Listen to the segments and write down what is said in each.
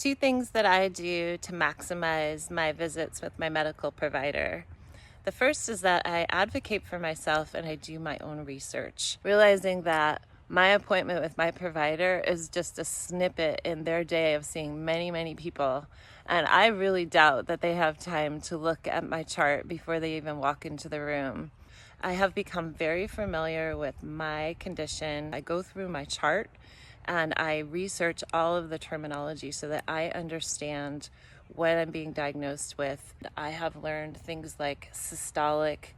Two things that I do to maximize my visits with my medical provider. The first is that I advocate for myself and I do my own research, realizing that my appointment with my provider is just a snippet in their day of seeing many, many people. And I really doubt that they have time to look at my chart before they even walk into the room. I have become very familiar with my condition. I go through my chart and I research all of the terminology so that I understand what I'm being diagnosed with. I have learned things like systolic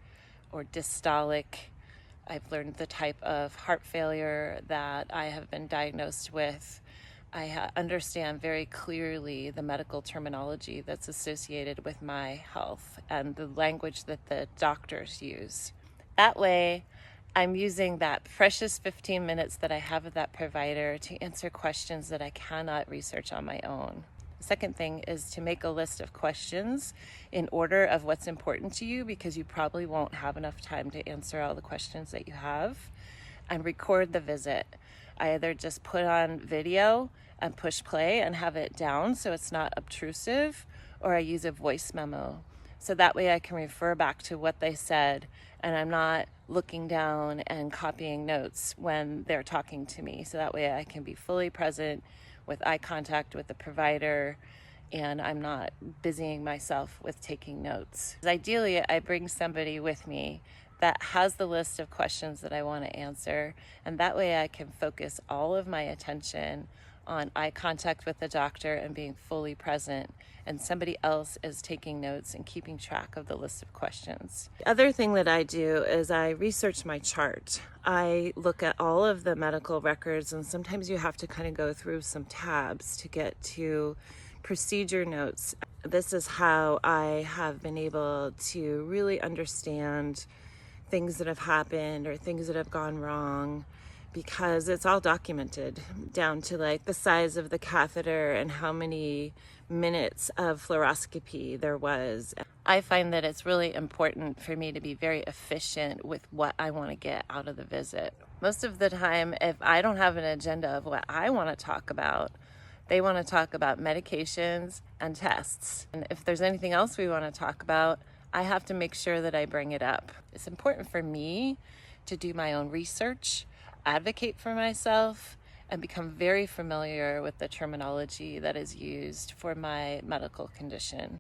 or dystolic. I've learned the type of heart failure that I have been diagnosed with. I understand very clearly the medical terminology that's associated with my health and the language that the doctors use. That way, I'm using that precious 15 minutes that I have with that provider to answer questions that I cannot research on my own. The second thing is to make a list of questions in order of what's important to you, because you probably won't have enough time to answer all the questions that you have, and record the visit. I either just put on video and push play and have it down so it's not obtrusive, or I use a voice memo. So that way I can refer back to what they said and I'm not looking down and copying notes when they're talking to me. So that way I can be fully present with eye contact with the provider and I'm not busying myself with taking notes. Ideally, I bring somebody with me that has the list of questions that I want to answer, and that way I can focus all of my attention on eye contact with the doctor and being fully present, and somebody else is taking notes and keeping track of the list of questions. The other thing that I do is I research my chart. I look at all of the medical records, and sometimes you have to kind of go through some tabs to get to procedure notes. This is how I have been able to really understand things that have happened or things that have gone wrong, because it's all documented down to like the size of the catheter and how many minutes of fluoroscopy there was. I find that it's really important for me to be very efficient with what I want to get out of the visit. Most of the time, if I don't have an agenda of what I want to talk about, they want to talk about medications and tests. And if there's anything else we want to talk about, I have to make sure that I bring it up. It's important for me to do my own research, advocate for myself, and become very familiar with the terminology that is used for my medical condition.